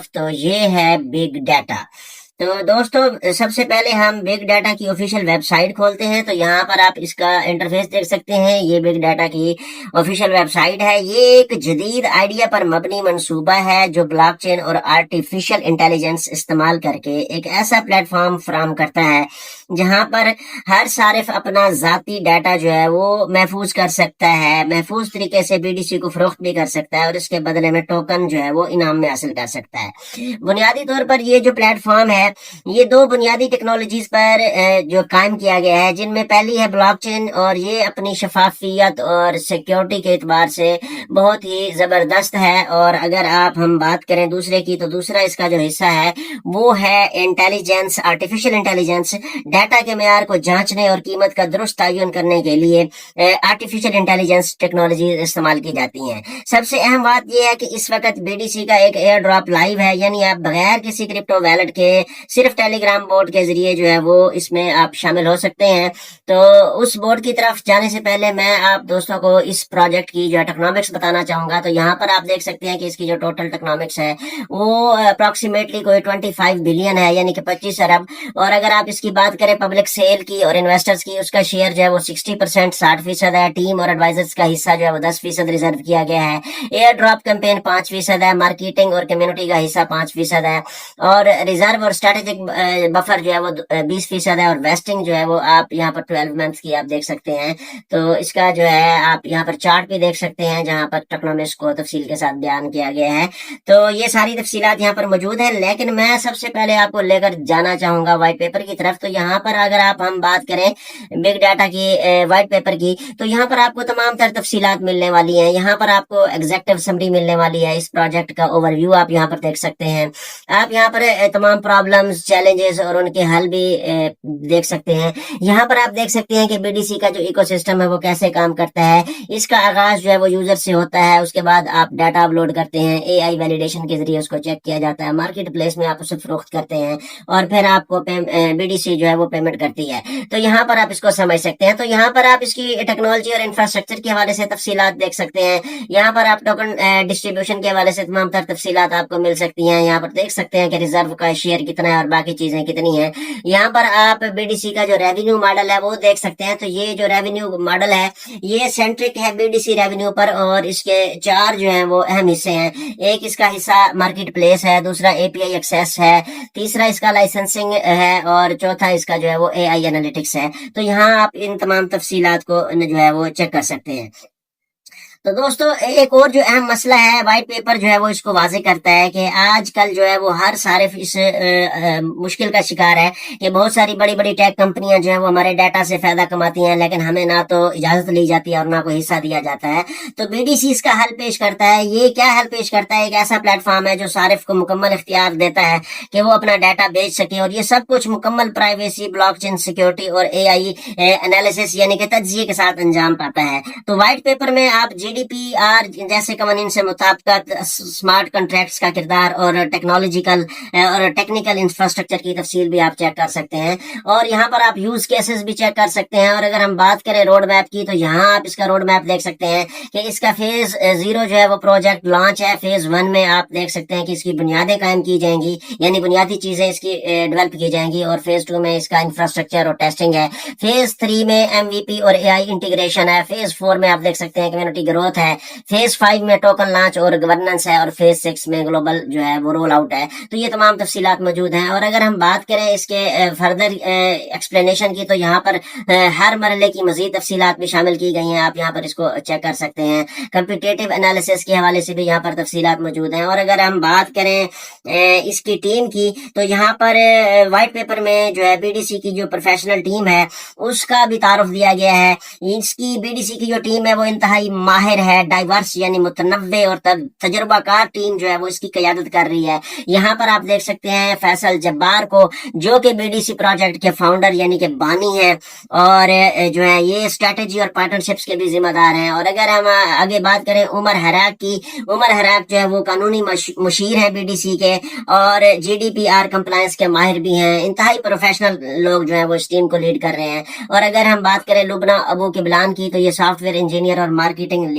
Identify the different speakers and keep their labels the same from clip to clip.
Speaker 1: طرف تو یہ ہے بگ ڈیٹا۔ تو دوستو سب سے پہلے ہم بگ ڈیٹا کی آفیشیل ویب سائٹ کھولتے ہیں، تو یہاں پر آپ اس کا انٹرفیس دیکھ سکتے ہیں۔ یہ بگ ڈیٹا کی آفیشیل ویب سائٹ ہے۔ یہ ایک جدید آئیڈیا پر مبنی منصوبہ ہے جو بلاک چین اور آرٹیفیشل انٹیلیجنس استعمال کر کے ایک ایسا پلیٹ فارم فراہم کرتا ہے جہاں پر ہر صارف اپنا ذاتی ڈیٹا جو ہے وہ محفوظ کر سکتا ہے، محفوظ طریقے سے بی ڈی سی کو فروخت بھی کر سکتا ہے، اور اس کے بدلے میں ٹوکن جو ہے وہ انعام میں حاصل کر سکتا ہے۔ بنیادی طور پر یہ جو پلیٹ فارم ہے یہ دو بنیادی ٹیکنالوجیز پر جو قائم کیا گیا ہے، جن میں پہلی ہے بلاک چین، اور یہ اپنی شفافیت اور سیکیورٹی کے اعتبار سے بہت ہی زبردست ہے۔ اور اگر ہم بات کریں دوسرے کی، تو دوسرا اس کا جو حصہ ہے وہ ہے انٹیلیجنس، آرٹیفیشل انٹیلیجنس۔ ڈیٹا کے معیار کو جانچنے اور قیمت کا درست تعین کرنے کے لیے آرٹیفیشل انٹیلیجنس ٹیکنالوجیز استعمال کی جاتی ہیں۔ سب سے اہم بات یہ ہے کہ اس وقت بی ڈی سی کا ایک ایئر ڈراپ لائیو ہے، یعنی آپ بغیر کسی کرپٹو ویلٹ کے صرف ٹیلی گرام بورڈ کے ذریعے جو ہے وہ اس میں آپ شامل ہو سکتے ہیں۔ تو اس بورڈ کی طرف جانے سے پہلے میں آپ دوستوں کو اس پروجیکٹ کی جو ہے ٹیکنامکس بتانا چاہوں گا۔ تو یہاں پر آپ دیکھ سکتے ہیں کہ اس کی جو ٹوٹل ٹیکنامکس ہے وہ اپروکسیمیٹلی کوئی 25 بلین ہے، یعنی کہ 25 ارب۔ اور اگر آپ اس کی بات کریں پبلک سیل کی اور انویسٹرز کی، اس کا شیئر جو ہے وہ 60% 60% ہے۔ ٹیم اور ایڈوائزرز کا حصہ جو ہے وہ 10% ریزرو کیا گیا ہے۔ ایئر ڈراپ کیمپین 5% ہے، مارکیٹنگ اور کمیونٹی کا حصہ 5% ہے، اور ریزرو اور اسٹریٹجک بفر جو ہے وہ 20% ہے، اور ویسٹنگ جو ہے وہ آپ یہاں پر 12 منتھ کی آپ دیکھ سکتے ہیں۔ تو اس کا جو ہے آپ یہاں پر چارٹ بھی دیکھ سکتے ہیں جہاں پر ٹیکنامکس کو تفصیل کے ساتھ بیان کیا گیا ہے۔ تو یہ ساری تفصیلات یہاں پر موجود ہیں، لیکن میں سب سے پہلے آپ کو لے کر جانا چاہوں گا وائٹ پیپر کی طرف۔ تو یہاں پر اگر ہم بات کریں بگ ڈیٹا کی وائٹ پیپر کی، تو یہاں پر آپ کو تمام تر تفصیلات ملنے والی ہیں۔ یہاں پر آپ کو ایگزیکٹو سمری ملنے والی ہے، اس پروجیکٹ کا اوور ویو آپ یہاں پر دیکھ سکتے ہیں۔ آپ یہاں پر تمام پرابلمز، چیلنجز اور ان کے حل بھی دیکھ سکتے ہیں۔ یہاں پر آپ دیکھ سکتے ہیں کہ بی ڈی سی کا جو ایکو سسٹم ہے وہ کیسے کام کرتا ہے۔ اس کا آغاز جو ہے وہ یوزر سے ہوتا ہے، اس کے بعد آپ ڈیٹا اپلوڈ کرتے ہیں، اے آئی ویلیڈیشن کے ذریعے اس کو چیک کیا جاتا ہے، مارکیٹ پلیس میں آپ اسے فروخت کرتے ہیں، اور پھر آپ کو بی ڈی سی جو ہے وہ پیمنٹ کرتی ہے۔ تو یہاں پر آپ اس کو سمجھ سکتے ہیں۔ تو یہاں پر آپ اس کی ٹیکنالوجی اور انفراسٹرکچر کے حوالے سے تفصیلات دیکھ سکتے ہیں۔ یہاں پر آپ ٹوکن ڈسٹریبیوشن کے حوالے سے تمام تر تفصیلات آپ کو مل سکتی ہیں۔ یہاں پر دیکھ سکتے ہیں کہ ریزرو کا شیئر کتنا ہے اور باقی چیزیں کتنی ہیں۔ یہاں پر آپ بی ڈی سی کا جو ریونیو ماڈل ہے وہ دیکھ سکتے ہیں۔ تو یہ جو ریونیو ماڈل ہے یہ سینٹرک ہے بی ڈی سی ریونیو پر، اور اس کے 4 جو ہیں وہ اہم حصے ہیں۔ ایک اس کا حصہ مارکیٹ پلیس ہے، دوسرا اے پی آئی ایکسیس ہے، تیسرا اس کا لائسنسنگ ہے، اور چوتھا اس کا جو ہے وہ اے آئی انالیٹکس ہے۔ تو یہاں آپ ان تمام تفصیلات کو جو ہے وہ چیک کر سکتے ہیں۔ تو دوستو ایک اور جو اہم مسئلہ ہے وائٹ پیپر جو ہے وہ اس کو واضح کرتا ہے کہ آج کل جو ہے وہ ہر صارف اس مشکل کا شکار ہے کہ بہت ساری بڑی بڑی ٹیک کمپنیاں جو ہیں وہ ہمارے ڈیٹا سے فائدہ کماتی ہیں، لیکن ہمیں نہ تو اجازت لی جاتی ہے اور نہ کوئی حصہ دیا جاتا ہے۔ تو بی ڈی سی اس کا حل پیش کرتا ہے۔ یہ کیا حل پیش کرتا ہے؟ ایک ایسا پلیٹ فارم ہے جو صارف کو مکمل اختیار دیتا ہے کہ وہ اپنا ڈیٹا بیچ سکے، اور یہ سب کچھ مکمل پرائیویسی، بلاک چین سیکیورٹی اور اے آئی انالیسس یعنی کہ تجزیے کے ساتھ انجام پاتا ہے۔ تو وائٹ پیپر میں آپ جی ڈی پی آر جیسے قوانین سے مطابقت، اسمارٹ کنٹریکٹس کا کردار اور ٹیکنالوجیکل اور ٹیکنیکل انفراسٹرکچر کی تفصیل بھی آپ چیک کر سکتے ہیں، اور یہاں پر آپ یوز کیسز بھی چیک کر سکتے ہیں۔ اور اگر ہم بات کریں روڈ میپ کی، تو یہاں آپ اس کا روڈ میپ دیکھ سکتے ہیں کہ اس کا فیز 0 جو ہے وہ پروجیکٹ لانچ ہے۔ فیز 1 میں آپ دیکھ سکتے ہیں کہ اس کی بنیادیں قائم کی جائیں گی، یعنی بنیادی چیزیں اس کی ڈیولپ کی جائیں گی، اور فیز 2 میں اس کا انفراسٹرکچر اور ٹیسٹنگ ہے۔ فیز 3 میں ایم وی پی اور اے آئی انٹیگریشن ہے۔ فیز 4 میں آپ دیکھ سکتے ہیں کمیونٹی گروتھ ہے۔ فیز 5 میں ٹوکن لانچ اور گورننس ہے، اور فیز 6 میں گلوبل جو ہے وہ رول آؤٹ ہے۔ تو یہ تمام تفصیلات موجود ہیں۔ اور اگر ہم بات کریں اس کے فردر ایکسپلینیشن کی، تو یہاں پر ہر مرحلے کی مزید تفصیلات بھی شامل کی گئی ہیں، آپ یہاں پر اس کو چیک کر سکتے ہیں۔ کمپیٹیٹو انالیسس کے حوالے سے بھی یہاں پر تفصیلات موجود ہیں۔ اور اگر ہم بات کریں اس کی ٹیم کی، تو یہاں پر وائٹ پیپر میں جو ہے بی ڈی سی کی جو پروفیشنل ٹیم ہے اس کا بھی تعارف دیا گیا ہے۔ اس کی بی ڈی سی کی جو ٹیم ہے وہ انتہائی ماہر ہے، ڈائیورس یعنی متنوع اور تجربہ کار ٹیم جو ہے وہ اس کی قیادت کر رہی ہے۔ یہاں پر آپ دیکھ سکتے ہیں فیصل جبار کو، جو کہ بی ڈی سی پروجیکٹ کے فاؤنڈر یعنی کہ بانی ہیں، اور جو ہے یہ اسٹریٹجی اور پارٹنرشپس کے بھی ذمہ دار ہیں۔ اور اگر ہم آگے بات کریں عمر حراق کی، عمر حراق جو ہے وہ قانونی مشیر ہیں بی ڈی سی کے، اور G D P R compliance کے ماہر بھی ہیں۔ انتہائی پروفیشنل لوگ جو ہیں وہ اس ٹیم کو لیڈ کر رہے ہیں۔ اور اگر ہم بات کریں لبنہ ابو کبلان کی، تو یہ سافٹ ویئر انجینئر اور مارکیٹنگ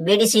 Speaker 1: BDC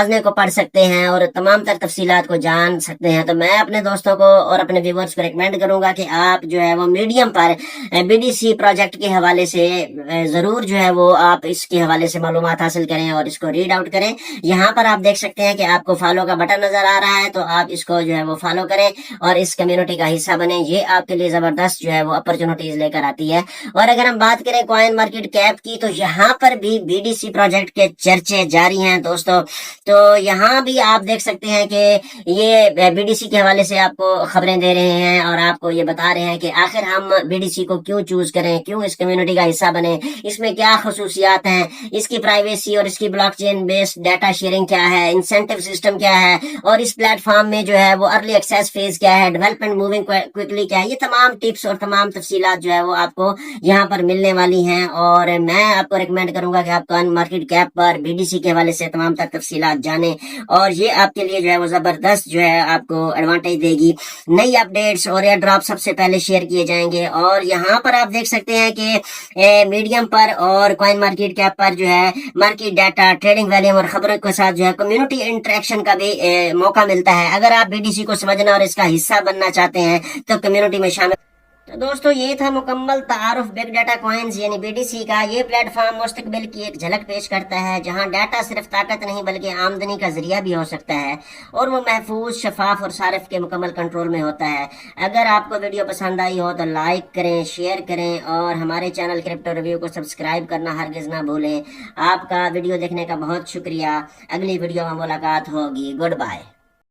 Speaker 1: موازنے کو پڑھ سکتے ہیں اور تمام تر تفصیلات کو جان سکتے ہیں. تو میں اپنے دوستوں کو اور اپنے ویورز کو ریکمینڈ کروں گا کہ آپ جو ہے وہ میڈیم پر BDC پروجیکٹ کے حوالے سے ضرور جو ہے وہ آپ اس کے حوالے سے معلومات حاصل کریں اور اس کو ریڈ آؤٹ کریں. یہاں پر آپ دیکھ سکتے ہیں کہ آپ کو فالو کا بٹن نظر آ رہا ہے, تو آپ اس کو جو ہے وہ فالو کریں اور اس کمیونٹی کا حصہ بنیں. یہ آپ کے لیے زبردست جو ہے وہ اپرچونٹیز لے کر آتی ہے. اور اگر ہم بات کریں کوائن مارکیٹ کیپ کی, تو یہاں پر بھی BDC پروجیکٹ کے چرچے جاری ہیں دوستوں. تو یہاں بھی آپ دیکھ سکتے ہیں کہ یہ BDC کے حوالے سے آپ کو خبریں دے رہے ہیں اور آپ کو یہ بتا رہے ہیں کہ آخر ہم BDC کو کیوں چوز کریں, کیوں اس کمیونٹی کا حصہ بنے, اس میں کیا خصوصیات ہیں, اس کی پرائیویسی اور اس کی blockchain based data sharing کیا ہے, انسینٹیو سسٹم کیا ہے, اور اس پلیٹ فارم میں جو ہے وہ ارلی ایکسیس فیز کیا ہے, ڈیولپمنٹ موونگ کوئکلی کیا ہے. یہ تمام ٹپس اور تمام تفصیلات جو ہے وہ آپ کو یہاں پر ملنے والی ہیں. اور میں آپ کو ریکمینڈ کروں گا کہ آپ کوائن مارکیٹ کیپ پر BDC کے حوالے سے تمام تر تفصیلات جانیں, اور یہ آپ کے لیے جو ہے وہ زبردست جو ہے آپ کو ایڈوانٹیج دے گی. نئی اپڈیٹس اور ایئر ڈراپ سب سے پہلے شیئر کیے جائیں گے. اور یہاں پر آپ دیکھ سکتے ہیں کہ میڈیم پر اور کوائن مارکیٹ کیپ پر جو ہے مارکیٹ ڈیٹا, ٹریڈنگ ویلیوم اور خبروں کے ساتھ جو ہے کمیونٹی انٹریکشن کا بھی موقع ملتا ہے. اگر آپ BDC کو سمجھنا اور اس کا حصہ بننا چاہتے ہیں تو کمیونٹی میں شامل. تو دوستو یہ تھا مکمل تعارف بگ ڈیٹا کوائنز یعنی BDC کا. یہ پلیٹ فارم مستقبل کی ایک جھلک پیش کرتا ہے جہاں ڈیٹا صرف طاقت نہیں بلکہ آمدنی کا ذریعہ بھی ہو سکتا ہے, اور وہ محفوظ, شفاف اور صارف کے مکمل کنٹرول میں ہوتا ہے. اگر آپ کو ویڈیو پسند آئی ہو تو لائک کریں, شیئر کریں اور ہمارے چینل کرپٹو ریویو کو سبسکرائب کرنا ہرگز نہ بھولیں. آپ کا ویڈیو دیکھنے کا بہت شکریہ. اگلی ویڈیو میں ملاقات ہوگی. Good bye.